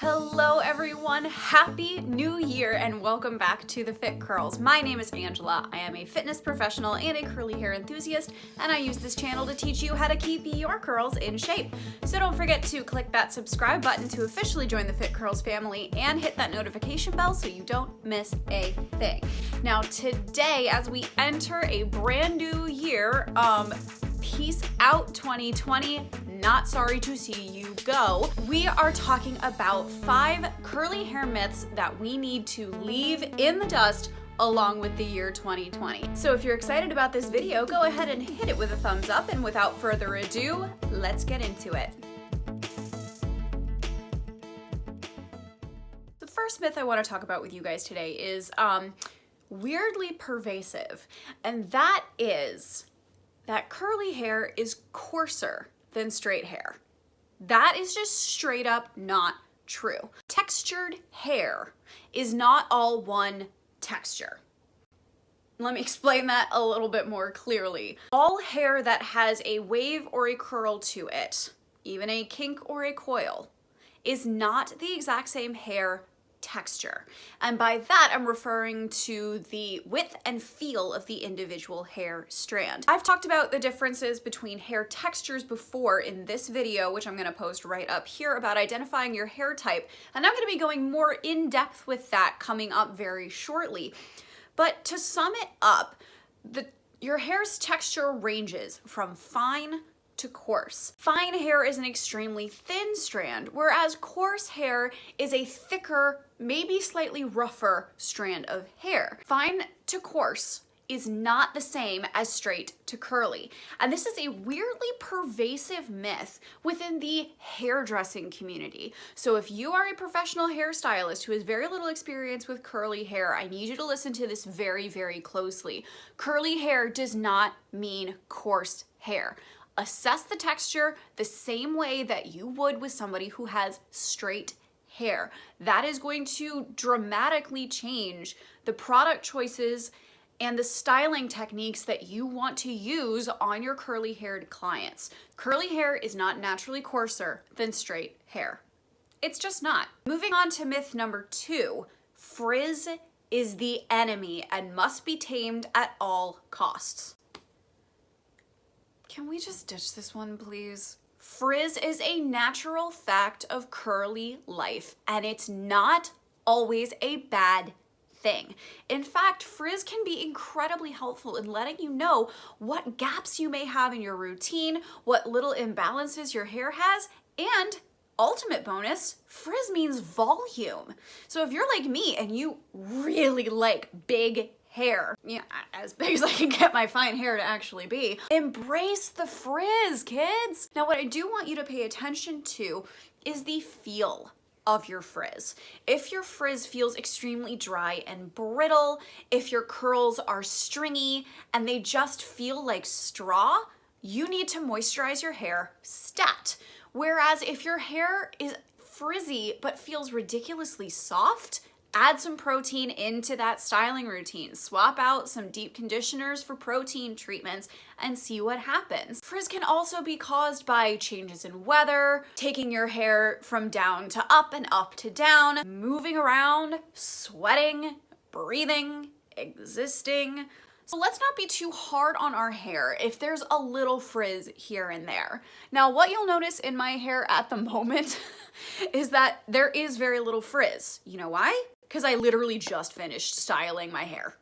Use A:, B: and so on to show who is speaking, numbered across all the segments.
A: Hello everyone, happy new year and welcome back to the Fit Curls. My name is Angela. I am a fitness professional and a curly hair enthusiast, and I use this channel to teach you how to keep your curls in shape. So don't forget to click that subscribe button to officially join the Fit Curls family and hit that notification bell so you don't miss a thing. Now today, as we enter a brand new year, peace out 2020, not sorry to see you go. We are talking about 5 curly hair myths that we need to leave in the dust along with the year 2020. So if you're excited about this video, go ahead and hit it with a thumbs up, and without further ado, let's get into it. The first myth I want to talk about with you guys today is weirdly pervasive, and that is that curly hair is coarser than straight hair. That is just straight up not true. Textured hair is not all one texture. Let me explain that a little bit more clearly. All hair that has a wave or a curl to it, even a kink or a coil, is not the exact same hair texture. And by that, I'm referring to the width and feel of the individual hair strand. I've talked about the differences between hair textures before in this video, which I'm going to post right up here, about identifying your hair type, and I'm going to be going more in depth with that coming up very shortly. But to sum it up, your hair's texture ranges from fine to coarse. Fine hair is an extremely thin strand, whereas coarse hair is a thicker, maybe slightly rougher strand of hair. Fine to coarse is not the same as straight to curly. And this is a weirdly pervasive myth within the hairdressing community. So if you are a professional hairstylist who has very little experience with curly hair, I need you to listen to this very, very closely. Curly hair does not mean coarse hair. Assess the texture the same way that you would with somebody who has straight hair. That is going to dramatically change the product choices and the styling techniques that you want to use on your curly haired clients. Curly hair is not naturally coarser than straight hair. It's just not. Moving on to myth number 2, frizz is the enemy and must be tamed at all costs. Can we just ditch this one, please? Frizz is a natural fact of curly life, and it's not always a bad thing. In fact, frizz can be incredibly helpful in letting you know what gaps you may have in your routine, what little imbalances your hair has, and ultimate bonus, frizz means volume. So if you're like me and you really like big hair, yeah, as big as I can get my fine hair to actually be, embrace the frizz, kids. Now, what I do want you to pay attention to is the feel of your frizz. If your frizz feels extremely dry and brittle, if your curls are stringy and they just feel like straw, you need to moisturize your hair stat. Whereas if your hair is frizzy but feels ridiculously soft, add some protein into that styling routine. Swap out some deep conditioners for protein treatments and see what happens. Frizz can also be caused by changes in weather, taking your hair from down to up and up to down, moving around, sweating, breathing, existing. So let's not be too hard on our hair if there's a little frizz here and there. Now, what you'll notice in my hair at the moment is that there is very little frizz. You know why? Because I literally just finished styling my hair.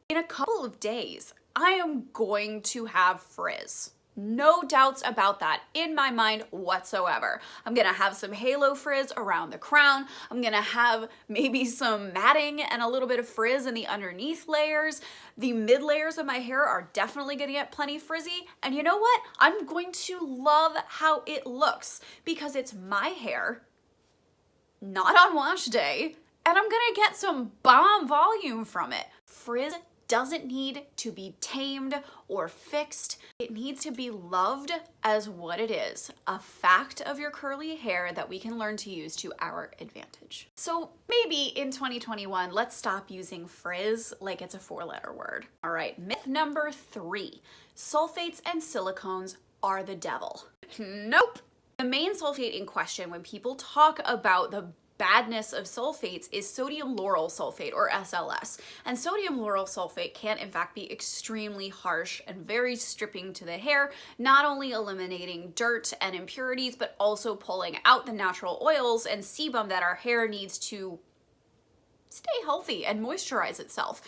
A: In a couple of days, I am going to have frizz. No doubts about that in my mind whatsoever. I'm gonna have some halo frizz around the crown. I'm gonna have maybe some matting and a little bit of frizz in the underneath layers. The mid layers of my hair are definitely gonna get plenty frizzy. And you know what? I'm going to love how it looks because it's my hair, not on wash day, and I'm gonna get some bomb volume from it. Frizz doesn't need to be tamed or fixed. It needs to be loved as what it is, a fact of your curly hair that we can learn to use to our advantage. So maybe in 2021, let's stop using frizz like it's a 4-letter word. All right, myth number 3, sulfates and silicones are the devil. Nope. The main sulfate in question when people talk about the badness of sulfates is sodium lauryl sulfate, or SLS. And sodium lauryl sulfate can in fact be extremely harsh and very stripping to the hair, not only eliminating dirt and impurities, but also pulling out the natural oils and sebum that our hair needs to stay healthy and moisturize itself.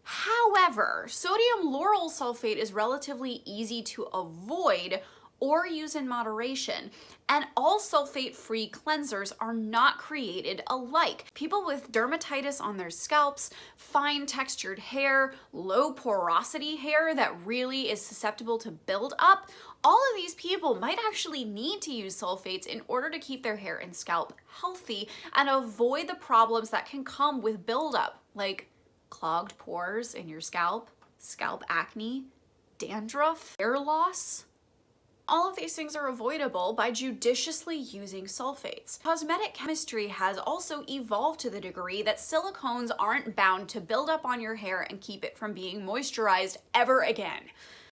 A: However, sodium lauryl sulfate is relatively easy to avoid or use in moderation, and all sulfate-free cleansers are not created alike. People with dermatitis on their scalps, fine textured hair, low porosity hair that really is susceptible to buildup, all of these people might actually need to use sulfates in order to keep their hair and scalp healthy and avoid the problems that can come with buildup, like clogged pores in your scalp, scalp acne, dandruff, hair loss. All of these things are avoidable by judiciously using sulfates. Cosmetic chemistry has also evolved to the degree that silicones aren't bound to build up on your hair and keep it from being moisturized ever again.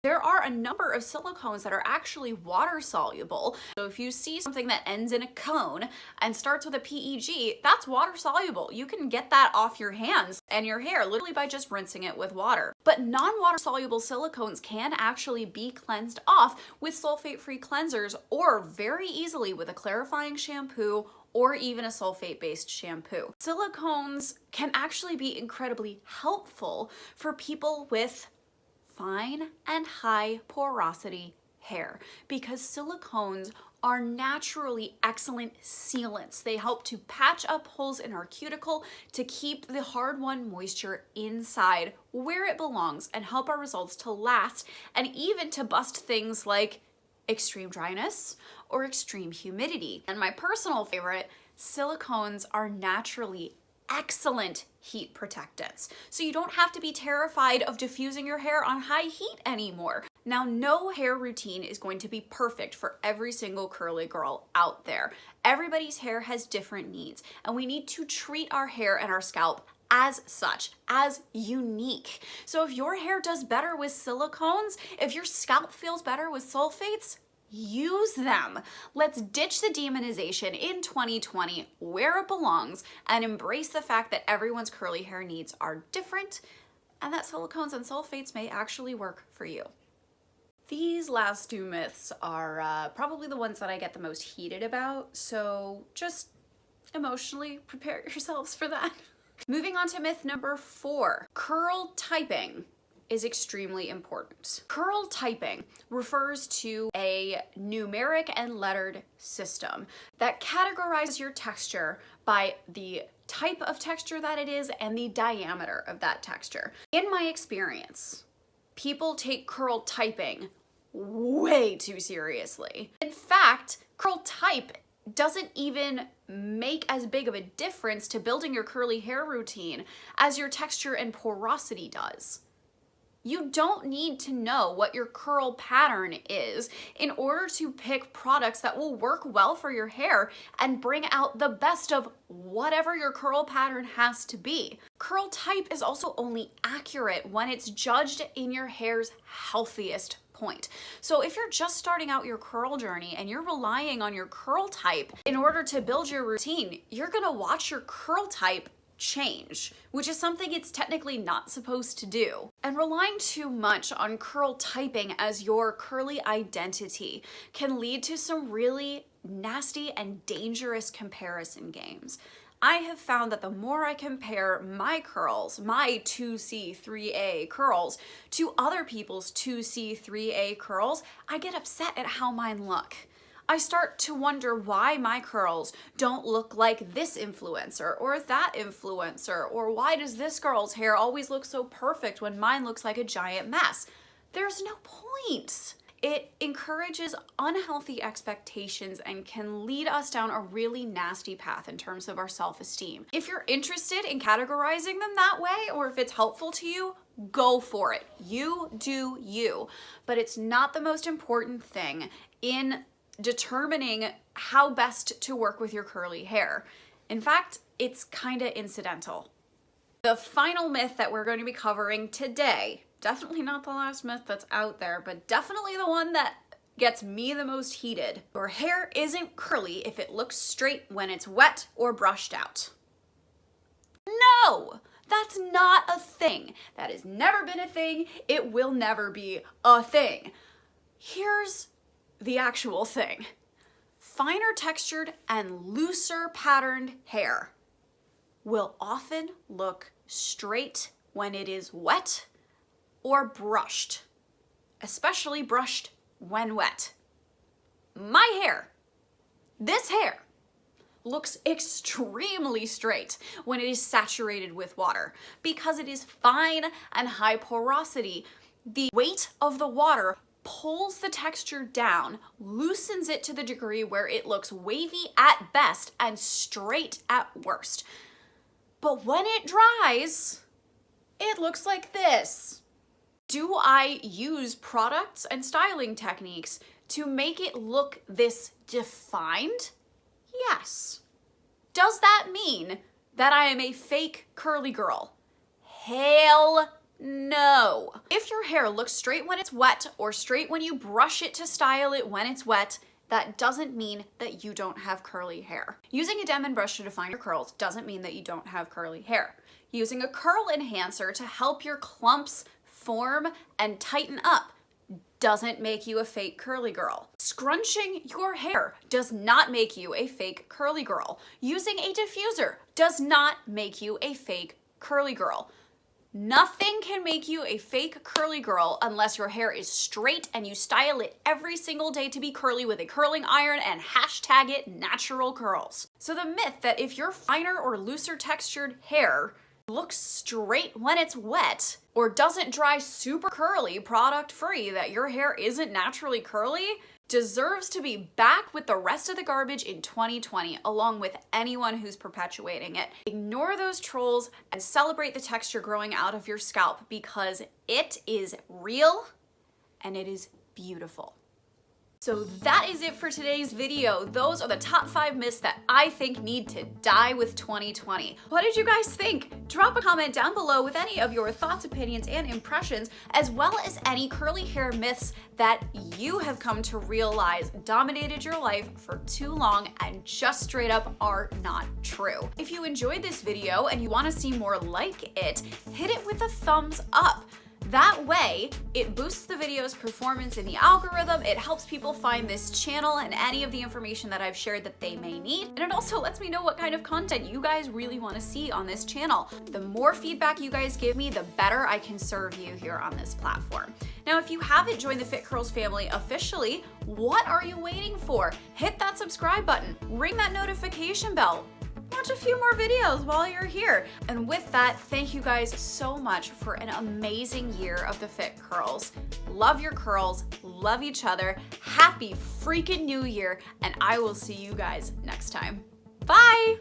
A: There are a number of silicones that are actually water soluble. So if you see something that ends in a cone and starts with a PEG, that's water soluble. You can get that off your hands and your hair literally by just rinsing it with water. But non-water soluble silicones can actually be cleansed off with sulfate-free cleansers, or very easily with a clarifying shampoo or even a sulfate-based shampoo. Silicones can actually be incredibly helpful for people with fine and high porosity hair, because silicones are naturally excellent sealants. They help to patch up holes in our cuticle to keep the hard-won moisture inside where it belongs and help our results to last, and even to bust things like extreme dryness or extreme humidity. And my personal favorite, silicones are naturally excellent heat protectants, so you don't have to be terrified of diffusing your hair on high heat anymore. Now, no hair routine is going to be perfect for every single curly girl out there. Everybody's hair has different needs, and we need to treat our hair and our scalp as such, as unique. So if your hair does better with silicones, if your scalp feels better with sulfates, use them. Let's ditch the demonization in 2020 where it belongs and embrace the fact that everyone's curly hair needs are different and that silicones and sulfates may actually work for you. These last two myths are probably the ones that I get the most heated about, so just emotionally prepare yourselves for that. Moving on to myth number 4, curl typing is extremely important. Curl typing refers to a numeric and lettered system that categorizes your texture by the type of texture that it is and the diameter of that texture. In my experience, people take curl typing way too seriously. In fact, curl type doesn't even make as big of a difference to building your curly hair routine as your texture and porosity does. You don't need to know what your curl pattern is in order to pick products that will work well for your hair and bring out the best of whatever your curl pattern has to be. Curl type is also only accurate when it's judged in your hair's healthiest point. So if you're just starting out your curl journey and you're relying on your curl type in order to build your routine, you're gonna watch your curl type change, which is something it's technically not supposed to do. And relying too much on curl typing as your curly identity can lead to some really nasty and dangerous comparison games. I have found that the more I compare my curls, my 2C, 3A curls, to other people's 2C, 3A curls, I get upset at how mine look. I start to wonder why my curls don't look like this influencer or that influencer, or why does this girl's hair always look so perfect when mine looks like a giant mess? There's no point. It encourages unhealthy expectations and can lead us down a really nasty path in terms of our self-esteem. If you're interested in categorizing them that way, or if it's helpful to you, go for it. You do you. But it's not the most important thing in determining how best to work with your curly hair. In fact, it's kind of incidental. The final myth that we're going to be covering today, definitely not the last myth that's out there, but definitely the one that gets me the most heated. Your hair isn't curly if it looks straight when it's wet or brushed out. No, that's not a thing. That has never been a thing. It will never be a thing. Here's the actual thing. Finer textured and looser patterned hair will often look straight when it is wet or brushed, especially brushed when wet. My hair, this hair, looks extremely straight when it is saturated with water because it is fine and high porosity. The weight of the water pulls the texture down, loosens it to the degree where it looks wavy at best and straight at worst. But when it dries, it looks like this. Do I use products and styling techniques to make it look this defined? Yes. Does that mean that I am a fake curly girl? Hell no. If your hair looks straight when it's wet or straight when you brush it to style it when it's wet, that doesn't mean that you don't have curly hair. Using a Demon brush to define your curls doesn't mean that you don't have curly hair. Using a curl enhancer to help your clumps form and tighten up doesn't make you a fake curly girl. Scrunching your hair does not make you a fake curly girl. Using a diffuser does not make you a fake curly girl. Nothing can make you a fake curly girl unless your hair is straight and you style it every single day to be curly with a curling iron and hashtag it natural curls. So the myth that if your finer or looser textured hair looks straight when it's wet or doesn't dry super curly product free, that your hair isn't naturally curly, deserves to be back with the rest of the garbage in 2020, along with anyone who's perpetuating it. Ignore those trolls and celebrate the texture growing out of your scalp because it is real and it is beautiful. So that is it for today's video. Those are the top 5 myths that I think need to die with 2020. What did you guys think? Drop a comment down below with any of your thoughts, opinions, and impressions, as well as any curly hair myths that you have come to realize dominated your life for too long and just straight up are not true. If you enjoyed this video and you want to see more like it, hit it with a thumbs up. That way, it boosts the video's performance in the algorithm, it helps people find this channel and any of the information that I've shared that they may need, and it also lets me know what kind of content you guys really want to see on this channel. The more feedback you guys give me, the better I can serve you here on this platform. Now, if you haven't joined the Fit Curls family officially, what are you waiting for? Hit that subscribe button, ring that notification bell, watch a few more videos while you're here. And with that, thank you guys so much for an amazing year of the Fit Curls. Love your curls, love each other, happy freaking new year, and I will see you guys next time. Bye!